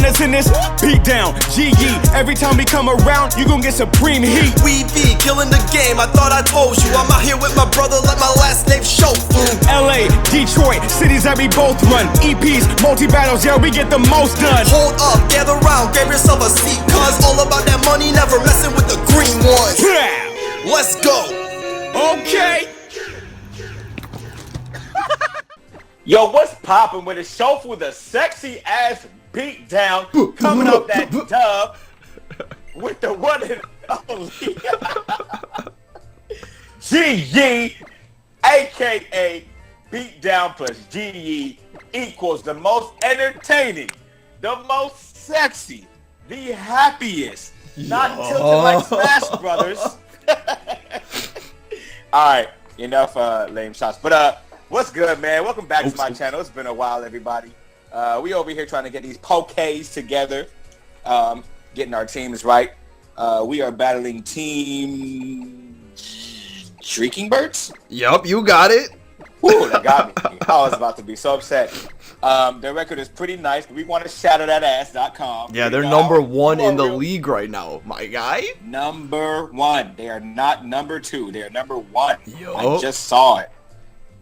Hunnitz in this beatdown. GE, every time we come around, you gon' get supreme heat. We be killing the game, I thought I told you. I'm out here with my brother, like my last name Shofu. LA, Detroit, cities that we both run. EPs, multi-battles, yeah, we get the most done. Hold up, gather round, grab yourself a seat, cause all about that money, never messing with the green ones. Let's go. Okay. Yo, what's poppin' with a Shofu, the sexy ass beatdown, coming up that dub with the one and only GE, aka Beatdown plus GE equals the most entertaining, the most sexy, the happiest, not tilted like Smash Brothers. Alright, enough lame shots. But what's good, man? Welcome back to my channel. It's been a while, everybody. We over here trying to get these pokés together, getting our teams right. We are battling Team Shrieking Birds. Yup, you got it. Ooh, that got me. I was about to be so upset. Their record is pretty nice. We want to shatterthatass.com. Yeah, they're number one in the league right now, my guy. Number one. They are not number two. They are number one. Yo. I just saw it.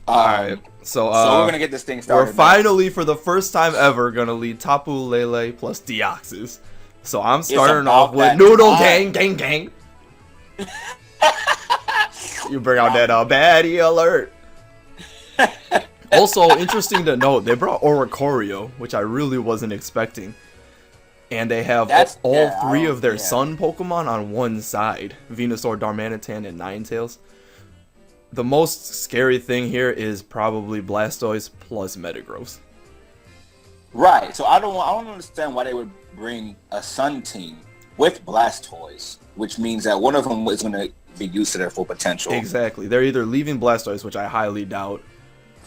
Alright, so we're gonna get this thing started. We're finally, for the first time ever, gonna lead Tapu Lele plus Deoxys. So I'm starting off with Noodle Gang, gang, gang. You bring out that baddie alert. Also, interesting to note, they brought Oricorio, which I really wasn't expecting. And they have all three of their sun Pokemon on one side. Venusaur, Darmanitan, and Ninetales. The most scary thing here is probably Blastoise plus Metagross. Right. So I don't understand why they would bring a Sun team with Blastoise, which means that one of them is going to be used to their full potential. Exactly. They're either leaving Blastoise, which I highly doubt.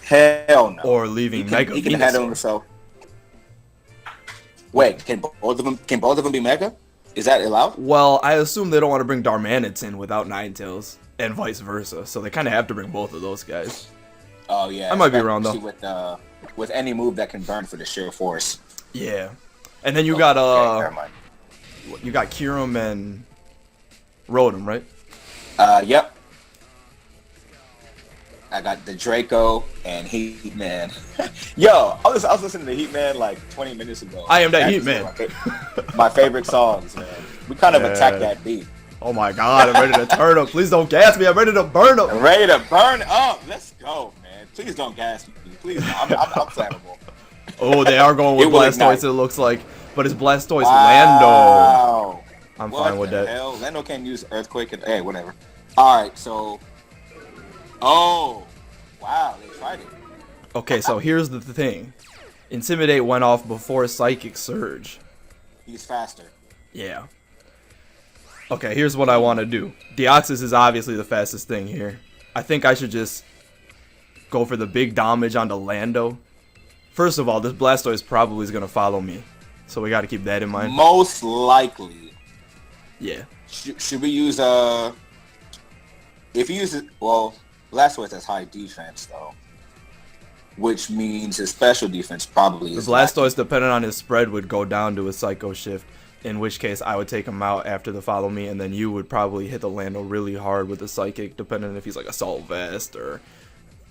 Hell no. Or leaving Mega. He can handle himself. Wait, can both of them be Mega? Is that allowed? Well, I assume they don't want to bring Darmanitan without Ninetales. And vice versa, so they kind of have to bring both of those guys. Oh yeah, I might be wrong though. With any move that can burn for the sheer force. Yeah, and then you got you got Kyurem and Rotom, right? Yep. I got the Draco and Heatman. Yo, I was listening to Heatman like 20 minutes ago. I am that Heatman. My favorite songs, man. We kind of attacked that beat. Oh my god, I'm ready to turn up. Please don't gas me. I'm ready to burn up. I'm ready to burn up. Let's go, man. Please don't gas me. Please, I'm flammable. Oh, they are going with Blastoise, it looks like. But it's Blastoise Lando. I'm fine with that. Hell? Lando can't use Earthquake and... Hey, whatever. Alright, so... Oh. Wow, they tried it. Okay, so here's the thing. Intimidate went off before Psychic Surge. He's faster. Yeah. Okay, here's what I want to do. Deoxys is obviously the fastest thing here. I think I should just go for the big damage onto Lando. First of all, this Blastoise probably is going to follow me. So we got to keep that in mind. Most likely. Yeah. Should we use, if you use it, well, Blastoise has high defense, though. Which means his special defense probably is... The Blastoise, depending on his spread, would go down to a Psycho Shift. In which case, I would take him out after the follow me, and then you would probably hit the Lando really hard with the Psychic, depending on if he's like Assault Vest or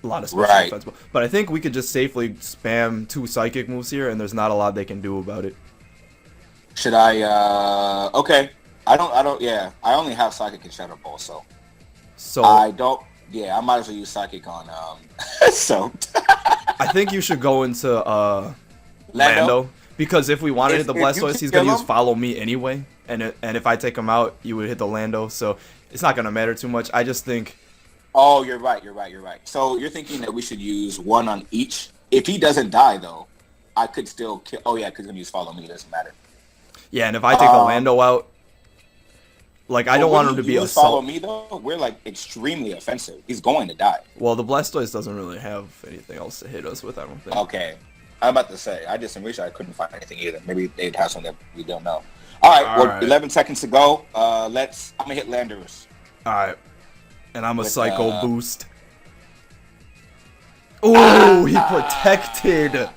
a lot of special defense. But I think we could just safely spam 2 Psychic moves here, and there's not a lot they can do about it. Should I, okay. Yeah. I only have Psychic and Shadow Ball, so I don't, yeah, I might as well use Psychic on, so. I think you should go into, Lando. Because if we wanted to hit the Blastoise, he's going to use Follow Me anyway. And if I take him out, you would hit the Lando. So it's not going to matter too much. I just think... Oh, you're right. So you're thinking that we should use one on each? If he doesn't die, though, I could still kill... Oh, yeah, because I'm going to use Follow Me. It doesn't matter. Yeah, and if I take the Lando out... Like, I don't want him to be Assault. Follow Me, though, we're, like, extremely offensive. He's going to die. Well, the Blastoise doesn't really have anything else to hit us with, I don't think. Okay. I'm about to say, I did some research. I couldn't find anything either. Maybe they'd have something that we don't know. All right, 11 seconds to go. I'm going to hit Landorus. All right. And I'm a Psycho Boost. Oh, he protected.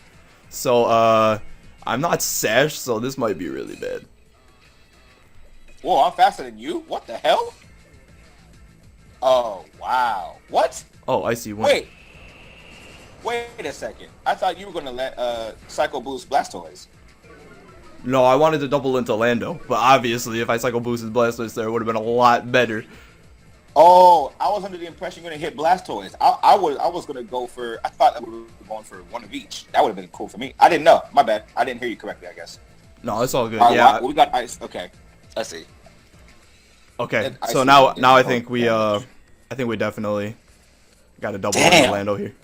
So, I'm not Sash, so this might be really bad. Whoa, I'm faster than you? What the hell? Oh, wow. What? Oh, I see one. Wait a second. I thought you were going to let Psycho Boost Blastoise. No, I wanted to double into Lando, but obviously if I Psycho Boosted Blastoise there, it would have been a lot better. Oh, I was under the impression you're going to hit Blastoise. I was going to go for, I thought we were going for one of each. That would have been cool for me. I didn't know. My bad. I didn't hear you correctly, I guess. No, it's all good. All right, yeah. we got ice. Okay. Let's see. Okay, so now I think we definitely got to double into Lando here.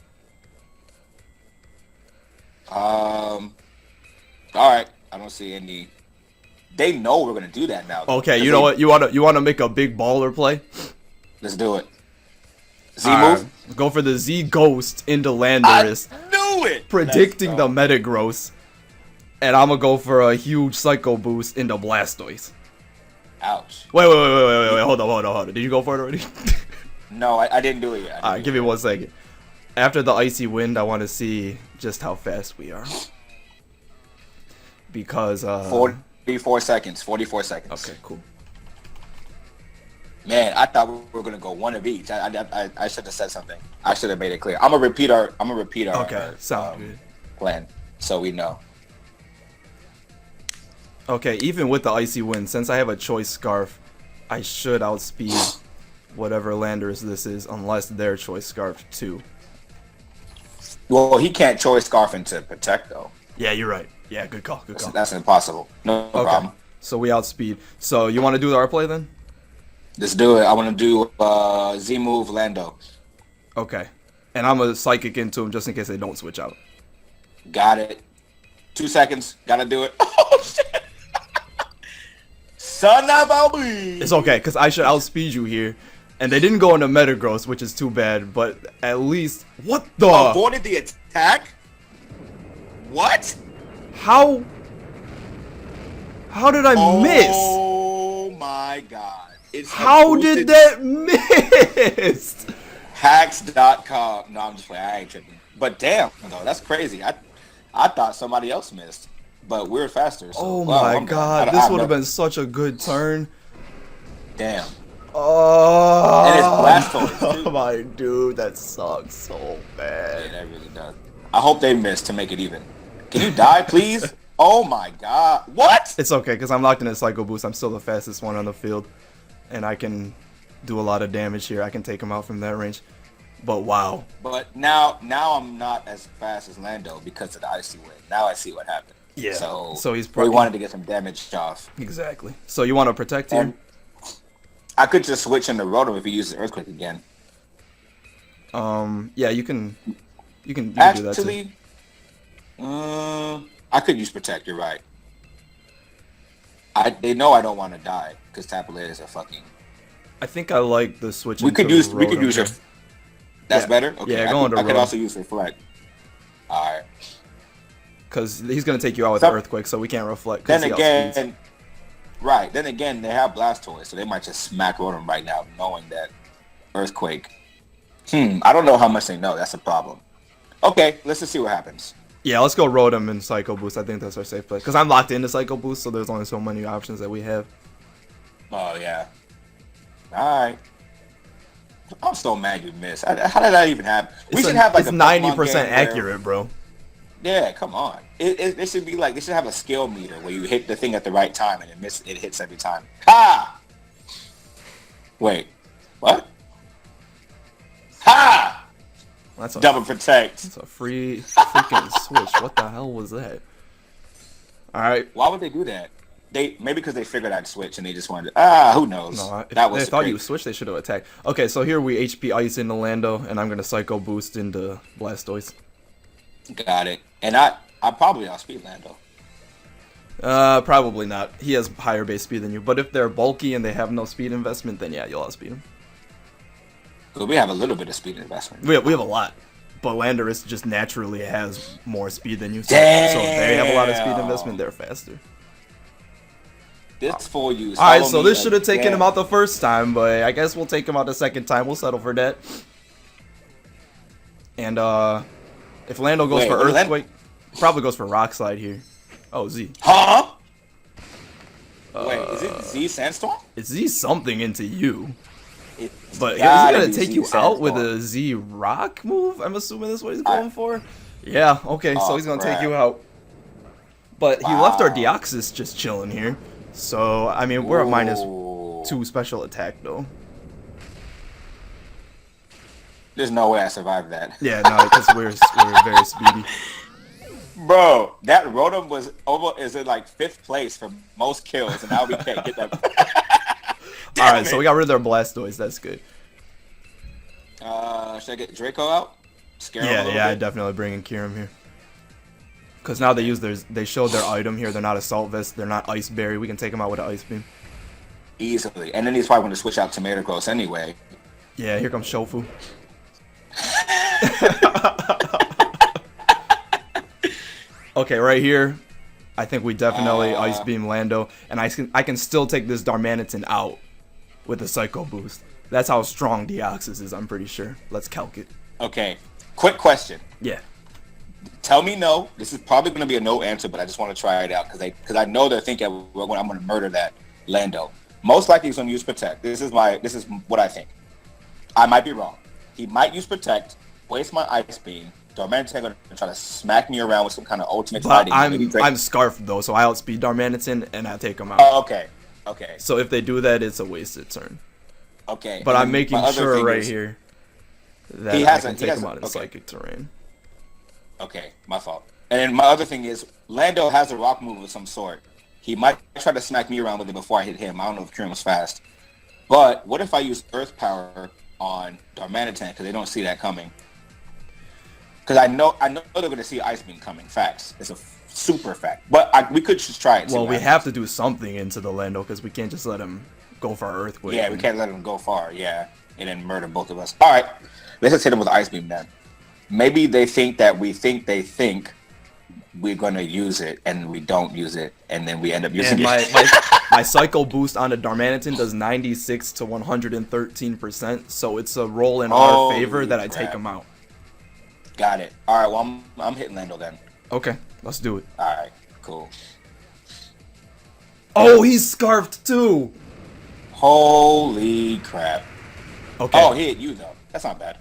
All right. I don't see any. They know we're gonna do that now. Okay, you know what? You wanna make a big baller play? Let's do it. Z Alright, move. go for the Z Ghost into Landorus. I knew it. Predicting the Metagross, and I'm gonna go for a huge Psycho Boost into Blastoise. Ouch. Wait, hold on. Did you go for it already? No, I didn't do it yet. Alright, give me 1 second. After the Icy Wind, I want to see just how fast we are. Because 44 seconds. 44 seconds. Okay, cool. Man, I thought we were gonna go one of each. I should have said something. I should have made it clear. I'm gonna repeat our. Okay, sounds good. Plan, so we know. Okay, even with the Icy Wind, since I have a Choice Scarf, I should outspeed whatever Landorus this is, unless they're Choice Scarf too. Well, he can't Choice Scarf into Protect though. Yeah, you're right. Yeah, good call. That's impossible. No problem. So we outspeed. So you want to do our play then? Let's do it. I want to do Z move Lando. Okay. And I'm going to Psychic into him just in case they don't switch out. Got it. 2 seconds. Gotta do it. Oh, shit. Son of a bitch. It's okay, because I should outspeed you here. And they didn't go into Metagross, which is too bad, but at least... What the... Avoided the attack? What? How did I miss? Oh my god. How did that miss? Hacks.com. No, I'm just playing. I ain't tripping. But damn, no, that's crazy. I thought somebody else missed, but we're faster. So, oh my god, this would have been such a good turn. Damn. Oh. And it's Blastoise, too. Oh my dude, that sucks so bad. Yeah, that really does. I hope they miss to make it even. Can you die, please? Oh my god. What? It's okay, because I'm locked in a Psycho Boost. I'm still the fastest one on the field. And I can do a lot of damage here. I can take him out from that range. But wow. But now I'm not as fast as Lando because of the Icy Wind. Now I see what happened. Yeah. So he's probably wanted to get some damage off. Exactly. So you want to protect him? I could just switch into Rotom if he uses Earthquake again. Yeah, you can do that too. I could use Protect. You're right. They know I don't want to die because Tapu Lele is a fucking. I think I like the switch. We could use your. That's better. Okay. Yeah, go into I could also use Reflect. All right. Because he's gonna take you out with Earthquake, so we can't Reflect. Then again, right. Then again, they have Blastoise, so they might just smack Rotom right now, knowing that Earthquake. I don't know how much they know. That's a problem. Okay, let's just see what happens. Yeah, let's go Rotom and Psycho Boost. I think that's our safe play. Because I'm locked into Psycho Boost, so there's only so many options that we have. Oh, yeah. Alright. I'm so mad you missed. How did that even happen? We should have like it's 90% accurate, bro. Yeah, come on. It should be like, they should have a skill meter where you hit the thing at the right time and it hits every time. Ha! Wait. What? Ha! That's a Double Protect. That's a freaking switch. What the hell was that? Alright. Why would they do that? Maybe because they figured I'd switch and they just wanted to, who knows? No, if that was they thought you switched, they should have attacked. Okay, so here we HP Ice into Lando, and I'm gonna Psycho Boost into Blastoise. Got it. And I probably outspeed Lando. Probably not. He has higher base speed than you. But if they're bulky and they have no speed investment, then yeah, you'll outspeed him. Because we have a little bit of speed investment. We have a lot. But Landorus just naturally has more speed than you. So Damn. if they have a lot of speed investment, they're faster. This for you. Alright, so this should have taken him out the first time, but I guess we'll take him out the second time. We'll settle for that. And if Lando goes for Earthquake, probably goes for Rock Slide here. Oh, Z. Huh? Wait, is it Z Sandstorm? It's Z something into you. It's But he's gotta gonna be take Z you out with Sandstorm. a Z Rock move? I'm assuming that's what he's going for? Yeah, okay, so he's gonna take you out. But he left our Deoxys just chilling here. So, I mean, we're at -2 special attack, though. There's no way I survived that. Yeah, no, because we're very speedy. Bro, that Rotom is in like 5th place for most kills, and now we can't get that. Alright, so we got rid of their Blastoise. That's good. Should I get Draco out? Scare him a little Yeah, I bit? definitely bring in Kyurem here. Because now they showed their item here. They're not Assault Vest. They're not Ice Berry. We can take them out with an Ice Beam. Easily. And then he's probably going to switch out Tomato Gross anyway. Yeah, here comes Shofu. Okay, right here, I think we definitely Ice Beam Lando, and I can still take this Darmanitan out with a Psycho Boost. That's how strong Deoxys is, I'm pretty sure. Let's calc it. Okay. Quick question. Yeah. Tell me no. This is probably going to be a no answer, but I just want to try it out because I know they're thinking I'm going to murder that Lando. Most likely he's going to use Protect. This is what I think. I might be wrong. He might use Protect, waste my Ice Beam. Darmanitan going to try to smack me around with some kind of ultimate But fighting. I'm Scarfed, though, so I outspeed Darmanitan, and I take him out. Oh, okay. Okay. So if they do that, it's a wasted turn. Okay. But And I'm making my other sure thing right is- here that He I has can a- he take has him a- out of okay. Psychic Terrain. Okay, my fault. And then my other thing is, Lando has a rock move of some sort. He might try to smack me around with it before I hit him. I don't know if Kyurem was fast. But what if I use Earth Power on Darmanitan because they don't see that coming? Because I know they're going to see Ice Beam coming. Facts. It's a super fact. But we could just try it. and see Well, what we happens. have to do something into the Lando because we can't just let him go for our Earthquake. Yeah, we can't let him go far. Yeah, and then murder both of us. All right, let's just hit him with Ice Beam then. Maybe they think that we think they think we're going to use it, and we don't use it, and then we end up using And it. my Psycho Boost on a Darmanitan does 96 to 113%, so it's a roll in our Holy favor that I crap. take him out. Got it. All right, well, I'm hitting Lando then. Okay, let's do it. All right, cool. Oh, he's Scarfed too! Holy crap. Okay. Oh, he hit you, though. That's not bad.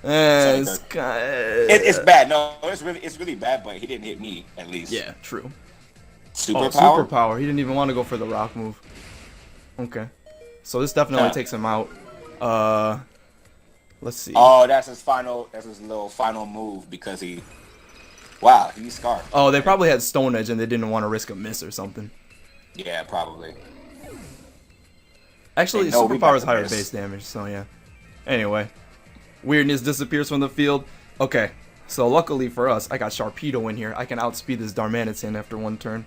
It's, It's bad. No, it's really bad, but he didn't hit me, at least. Yeah, true. Superpower? Superpower. He didn't even want to go for the rock move. Okay. So this definitely Huh. takes him out. Let's see. Oh, that's his little final move because wow, he's scarfed. Oh, they probably had Stone Edge and they didn't want to risk a miss or something. Yeah, probably. Actually, They know we Superpower got is the higher miss. base damage, so yeah. Anyway. Weirdness disappears from the field. Okay. So luckily for us, I got Sharpedo in here. I can outspeed this Darmanitan after one turn.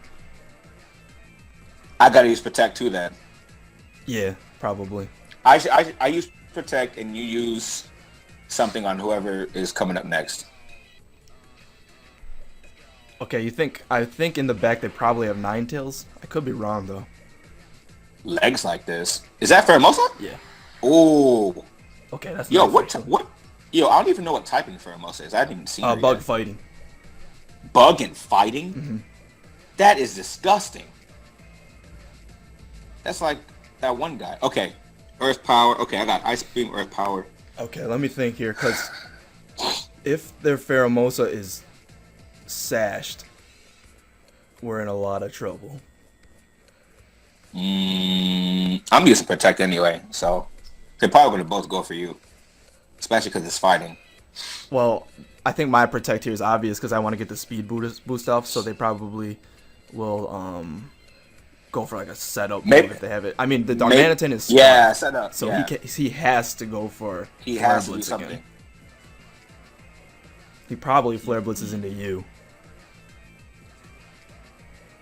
I gotta use Protect too then. Yeah, probably. I use Protect and you use something on whoever is coming up next. Okay, I think in the back they probably have Ninetales. I could be wrong though. Legs like this. Is that Pheromosa? Yeah. Ooh. Okay, that's Yo, nice, what? actually. What? Yo, I don't even know what typing Pheromosa is. I haven't even seen her Bug yet. fighting. Bug and fighting? Mm-hmm. That is disgusting. That's like that one guy. Okay. Earth Power. Okay, I got Ice Beam, Earth Power. Okay, let me think here, because if their Pheromosa is sashed, we're in a lot of trouble. I'm using Protect anyway, so they're probably going to both go for you. Especially because it's fighting. Well, I think my Protect here is obvious because I want to get the speed boost off, so they probably will go for like a setup Maybe- move if they have it. I mean, the Darmanitan is Yeah, smart, set up. so yeah. he has to go for He Flare has to do Blitz something. again. He probably Flare Blitzes into you.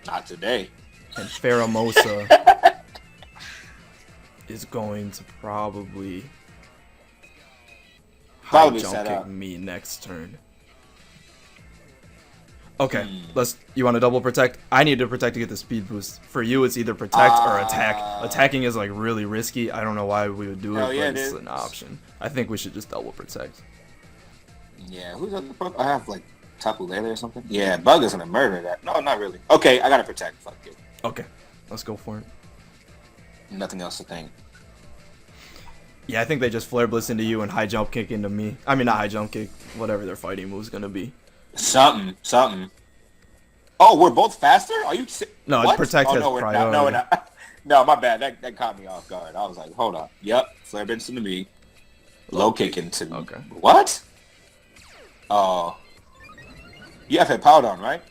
Not today. And Pheromosa is going to probably Probably jump set kick up. me next turn. Okay, you want to double protect? I need to protect to get the speed boost. For you, it's either protect or attack. Attacking is like really risky. I don't know why we would do it, Hell but yeah, it's dude. an option. I think we should just double protect. Yeah, who's other pro? I have like Tapu Lele or something? Yeah, Bug is gonna murder that. No, not really. Okay, I gotta protect. Fuck it. Okay, let's go for it. Nothing else to think. Yeah, I think they just flare blitz into you and high jump kick into me. I mean, not high jump kick, whatever their fighting move's gonna be. Something. Oh, we're both faster? Are you? No, what? Protect has no, we're priority. not. No, we're not. No, my bad. That caught me off guard. I was like, hold on. Yep, flare blitz into me. Low kick into me. Okay. What? Oh. You have hit power down, right?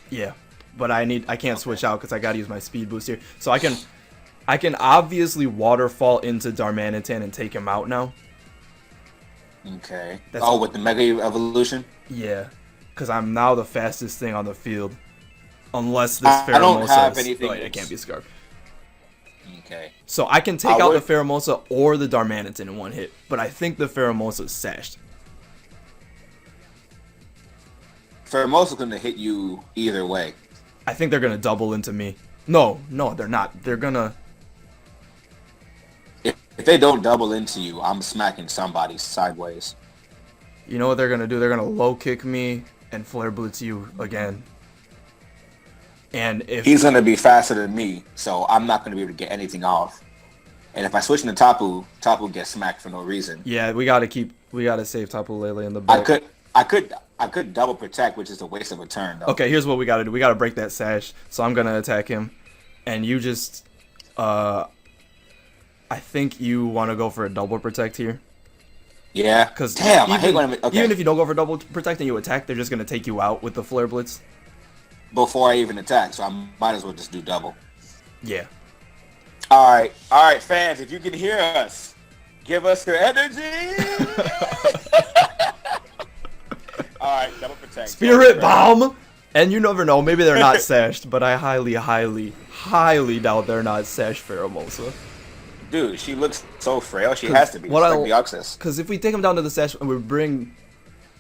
Yeah, but I can't switch out because I gotta use my speed boost here. So I can obviously waterfall into Darmanitan and take him out now. Okay. That's with the Mega Evolution? Yeah, because I'm now the fastest thing on the field. Unless this I don't have Pheromosa anything it can't be Scarf. Okay. So I can take out the Pheromosa or the Darmanitan in one hit, but I think the Pheromosa is sashed. Pheromosa's gonna hit you either way. I think they're gonna double into me. No, they're not. They're gonna. If they don't double into you, I'm smacking somebody sideways. You know what they're gonna do? They're gonna low kick me and flare blitz you again. And if he's gonna be faster than me, so I'm not gonna be able to get anything off. And if I switch into Tapu gets smacked for no reason. Yeah, we gotta save Tapu Lele in the back. I could double protect, which is a waste of a turn though. Okay, here's what we gotta do. We gotta break that sash. So I'm gonna attack him, and you just I think you want to go for a double protect here. Yeah. Because damn, I hate when even if you don't go for double protect and you attack, they're just gonna take you out with the flare blitz before I even attack. So I might as well just do double. Yeah. All right, fans. If you can hear us, give us your energy. All right, double protect. Spirit bomb. And you never know. Maybe they're not sashed, but I highly, highly, highly doubt they're not sashed Pheromosa. Dude, she looks so frail. She has to be. Because if we take him down to the sash and we bring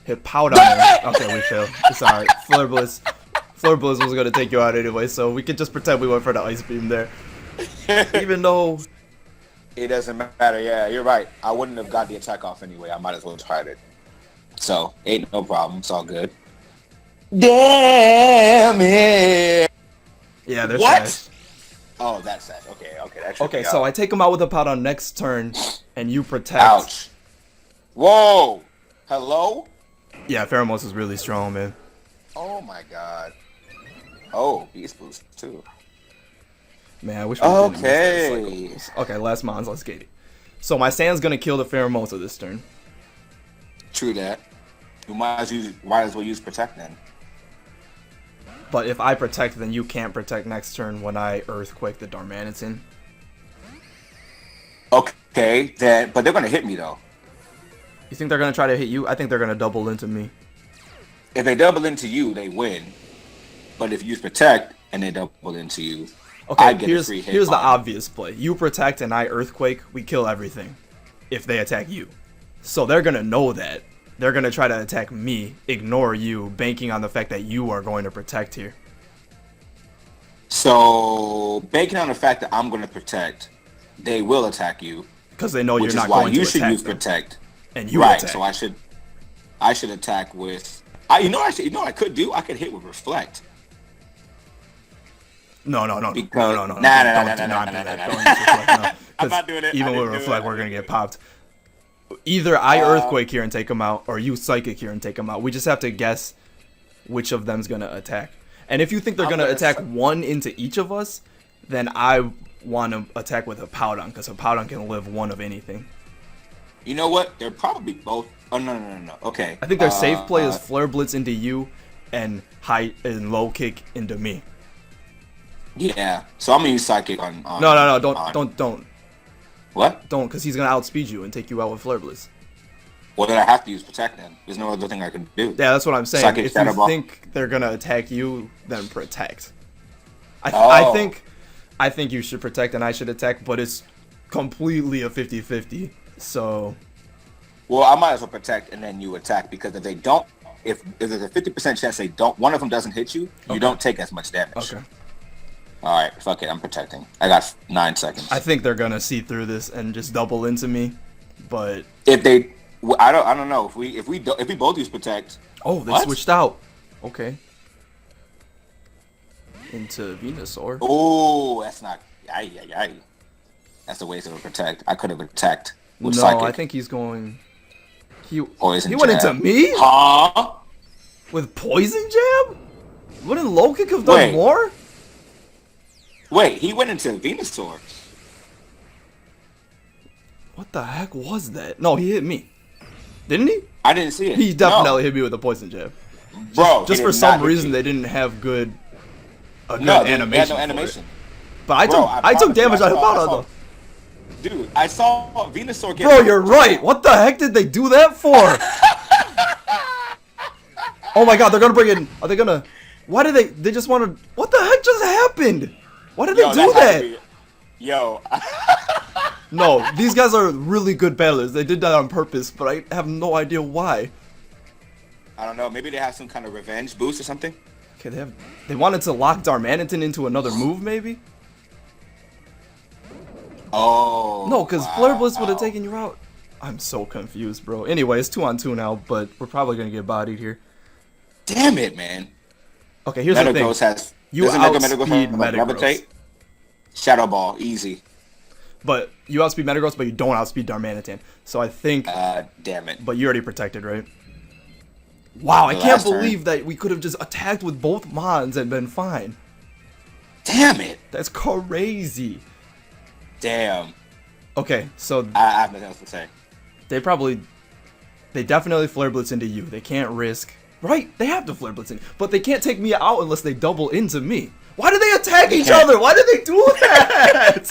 Hippowdon, okay, we fail. It's alright. Flare Blitz was going to take you out anyway, so we could just pretend we went for the Ice Beam there. Even though... It doesn't matter, yeah, you're right. I wouldn't have got the attack off anyway. I might as well tried it. So, ain't no problem. It's all good. Damn it! Yeah, they're what? sashed. Oh, that's sad. Okay, that okay, so I take him out with a Hippowdon next turn, and you protect. Ouch. Whoa! Hello? Yeah, Pheromosa is really strong, man. Oh my god. Oh, Beast Boost too. Man, I wish we okay. Okay, last Mons, let's get it. So my Sand's gonna kill the Pheromosa this turn. True that. You might as well use Protect then. But if I protect, then you can't protect next turn when I Earthquake the Darmanitan. Okay, then, but they're gonna hit me though. You think they're gonna try to hit you? I think they're gonna double into me. If they double into you, they win. But if you use Protect and they double into you, okay, I get a free hit. Here's the obvious play. You protect and I Earthquake, we kill everything. If they attack you. So they're gonna know that. They're gonna try to attack me, ignore you, banking on the fact that you are going to protect here. So, banking on the fact that I'm going to protect, they will attack you. Because they know you're not going to attack. You should use Protect. And you right, attack. so I should attack with... You know what I could do? I could hit with Reflect. No. Nah. I'm not doing it. Even with Reflect, we're going to get popped. Either I Earthquake here and take him out, or you Psychic here and take him out. We just have to guess which of them's going to attack. And if you think they're going to attack one into each of us, then I want to attack with a Hippowdon, because a Hippowdon can live one of anything. You know what? They're probably both... Oh, no. Okay. I think their safe play is Flare Blitz into you and high and low kick into me. Yeah. So I'm going to use Psychic on... No. Don't. What? Don't, because he's going to outspeed you and take you out with Flare Blitz. Well, then I have to use Protect then. There's no other thing I can do. Yeah, that's what I'm saying. Psychic if you think they're going to attack you, then Protect. I think you should Protect and I should attack, but it's completely a 50-50. So... Well, I might as well Protect and then you attack, because if they don't... If there's a 50% chance they don't... One of them doesn't hit you, you don't take as much damage. Okay. Alright, fuck it, I'm protecting. I got 9 seconds. I think they're gonna see through this and just double into me, but... If they Well, I don't know if we both use protect. Oh, they What? switched out. Okay. Into Venusaur. Oh, that's not. Aye. That's the ways to protect. I could have attacked with No, psychic. I think he's going. He Poison went jab. into me Huh? with poison jab. Wouldn't low kick have done Wait. more? Wait, he went into Venusaur. What the heck was that? No, he hit me. Didn't he? I didn't see it. He definitely hit me with a poison jab. Bro, Just he for did some not hit reason you. they didn't have good They had animation. no for animation. it. But I Bro, took promise you, damage out of I Beatdown saw- though. Dude, I saw Venusaur get. Bro, you're right. What the heck did they do that for? Oh my god, they're gonna bring in. Are they gonna? Why did they? They just wanted. What the heck just happened? Why did they do had that? to be- Yo, No, these guys are really good battlers. They did that on purpose, but I have no idea why. I don't know. Maybe they have some kind of revenge boost or something. Okay, they wanted to lock Darmanitan into another move, maybe? Oh. No, because wow. Flare Blitz would have taken you out. I'm so confused, bro. Anyway, it's 2-on-2 now, but we're probably gonna get bodied here. Damn it, man. Okay, here's the thing. Metagross has. You doesn't Metagross outspeed have, like, Metagross. levitate? Shadow Ball, easy. But you outspeed Metagross, but you don't outspeed Darmanitan. So I think. Damn it. But you already protected, right? Wow, I The can't last turn. believe that we could have just attacked with both Mons and been fine. Damn it. That's crazy. Damn. Okay, so I have nothing else to say. they definitely Flare Blitz into you. They can't risk. Right, they have to Flare Blitz in. But they can't take me out unless they double into me. Why do they attack each can't. other? Why did they do that?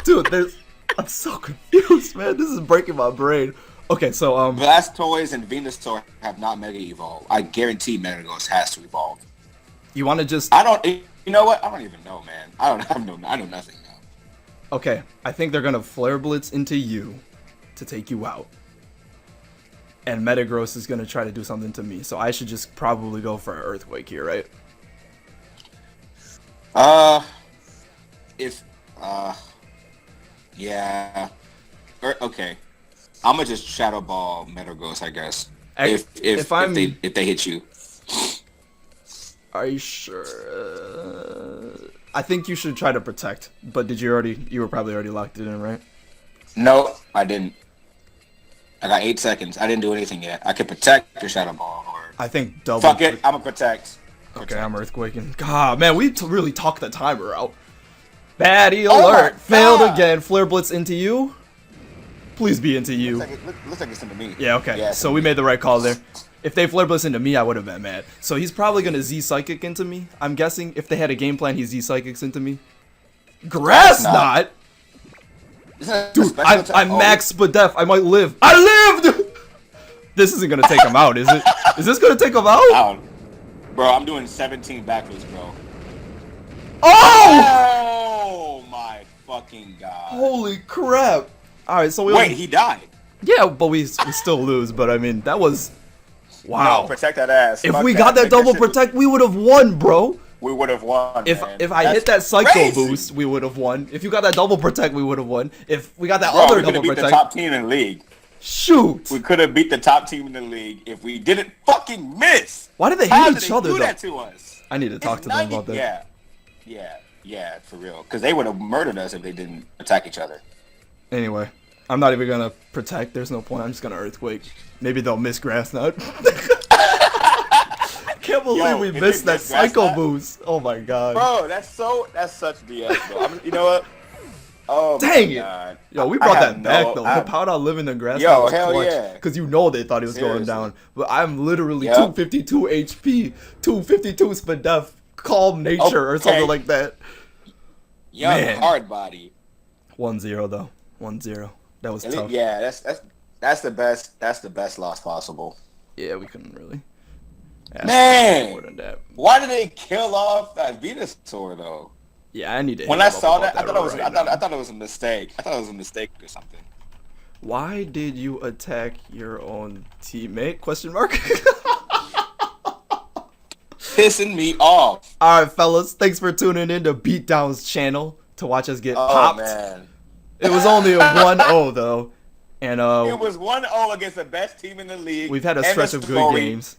Dude, I'm so confused, man. This is breaking my brain. Okay, so Blastoise and Venusaur have not Mega Evolved. I guarantee Metagross has to evolve. you want to just I don't. You know what? I don't even know, man. I know nothing now. okay? I think they're gonna Flare Blitz into you to take you out, and Metagross is gonna try to do something to me. So I should just probably go for an Earthquake here, right? Yeah. Okay. I'm gonna just Shadow Ball Metagross, I guess. If If they hit you. Are you sure? I think you should try to protect. But did you already? You were probably already locked it in, right? No, I didn't. I got 8 seconds. I didn't do anything yet. I could protect your Shadow Ball or. I think double. Fuck it. I'm gonna protect. Okay, I'm Earthquaking. God, man, we really talked the timer out. Baddie Oh my alert! Failed God. again. Flare Blitz into you. Please be into you. Looks like it's into me. Yeah, okay. Yeah, So we made the right call there. If they Flare Blitz into me, I would have been mad. So he's probably gonna Z Psychic into me. I'm guessing if they had a game plan, he Z Psychics into me. Grass not. Knot. Dude, I'm max Spadef. I might live. I lived! This isn't gonna take him out, is it? Is this gonna take him out? Down. Bro, I'm doing 17 backflips, bro. Oh! Oh my fucking god. Holy crap. Alright, so we Wait, he died. yeah, but we still lose, but I mean, that was... Wow. No, protect that ass. If Fuck we got that Make double shit- protect, we would have won, bro. we would have won. If man. I That's hit that Psycho crazy. boost, we would have won. If you got that double protect, we would have won. If we got that Bro, other we could double have beat the protect, top team in the league. shoot. We could have beat the top team in the league if we didn't fucking miss. Why did they How hit did each they other, do though? that to us? I need to talk to them about that. Yeah, for real. Because they would have murdered us if they didn't attack each other. Anyway, I'm not even gonna protect. There's no point. I'm just gonna Earthquake. Maybe they'll miss Grass Knot. Can't believe Yo, we if they missed that miss Grass Psycho Knot- boost. Oh my god. Bro, that's such BS, bro. You know what? Oh, Dang my it. God. Yo, we I brought have that back, no- though. I- The Powder living in grass. Yo, hell yeah. Because you know they thought he was going Seriously. down. But I'm literally Yep. 252 HP, 252 Spadef, Calm Nature, or something Okay. like that. Young Man. hard body. 1-0, though. 1-0. That was tough. Yeah, that's the best. That's the best loss possible. Yeah, we couldn't really ask Man. for more than that. Why did they kill off that Venusaur though? Yeah, I need to When hit I him up saw about that, I thought it was. right I now. thought it was a mistake. I thought it was a mistake or something. Why did you attack your own teammate? Question mark. Pissing me off. All right, fellas. Thanks for tuning in to Beatdown's channel to watch us get Oh popped. man. It was only a 1-0 though. And it was 1-0 against the best team in the league. we've had a End stretch of good story. games.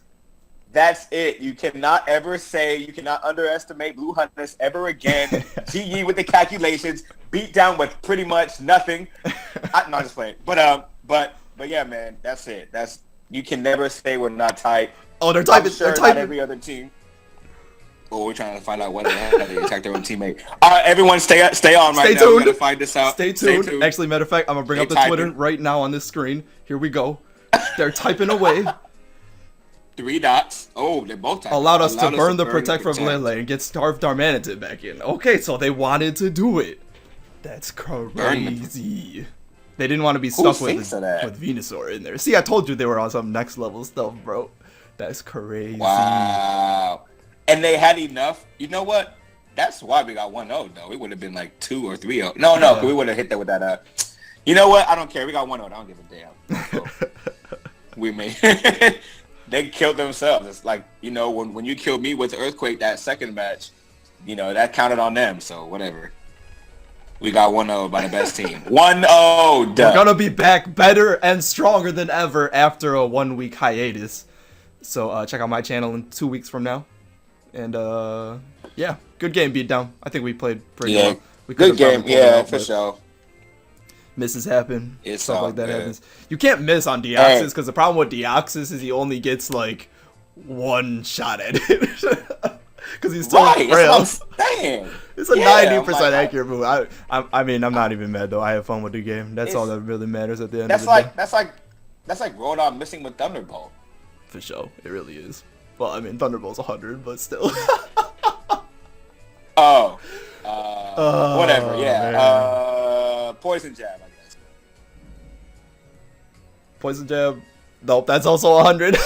That's it. You cannot ever say, you cannot underestimate Blue Hunnitz ever again. GE with the calculations, beat down with pretty much nothing. No, just playing. But yeah, man, that's it. You can never say we're not tight. Oh, they're typing. I'm sure They're not typing. every other team. Oh, we're trying to find out what they have. They attack their own teammate. All right, everyone, stay on right Stay now. tuned. We gotta find this out. Stay tuned. Actually, matter of fact, I'm gonna bring up the Twitter right now on this screen. Here we go. They're typing away. 3 dots. Oh, they're both typing. Allowed us to burn the Protect from Lele and get Starved Darmanitan back in. Okay, so they wanted to do it. That's crazy. They didn't want to be stuck with Venusaur in there. See, I told you they were on some next level stuff, bro. That's crazy. Wow. And they had enough. You know what? That's why we got 1-0, though. It would have been like 2 or 3-0. No, yeah. We would have hit that with that. You know what? I don't care. We got 1-0. I don't give a damn. So, we made they killed themselves. It's like, you know, when you killed me with the Earthquake that second match, you know, that counted on them. So whatever. We got 1-0 by the best team. 1-0. We're gonna be back better and stronger than ever after a 1-week hiatus. So check out my channel in 2 weeks from now. And yeah, good game, Beatdown. I think we played pretty well. Good game, yeah, for sure. Misses happen. Stuff like that good. happens. You can't miss on Deoxys because the problem with Deoxys is he only gets like 1 shot at it. Because he's so frail. It's a 90% accurate move. I mean, I'm not even mad though. I have fun with the game. That's all that really matters at the end of the day. That's like Rodon missing with Thunderbolt. For sure, it really is. Well, I mean, Thunderbolt's 100, but still. Whatever. Yeah. Poison Jab, I guess. Poison Jab. Nope, that's also 100.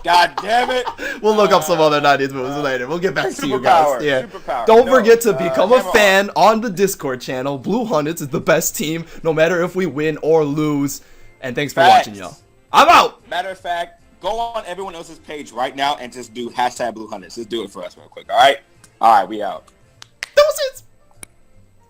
God damn it. We'll look up some other 90s moves later. We'll get back to you guys. Yeah. Superpower. Don't forget to become a fan on the Discord channel. Blue Hunnitz is the best team, no matter if we win or lose. And thanks for watching, y'all. I'm out. Matter of fact, go on everyone else's page right now and just do #Blue Hunnitz. Just do it for us real quick, all right? All right, we out.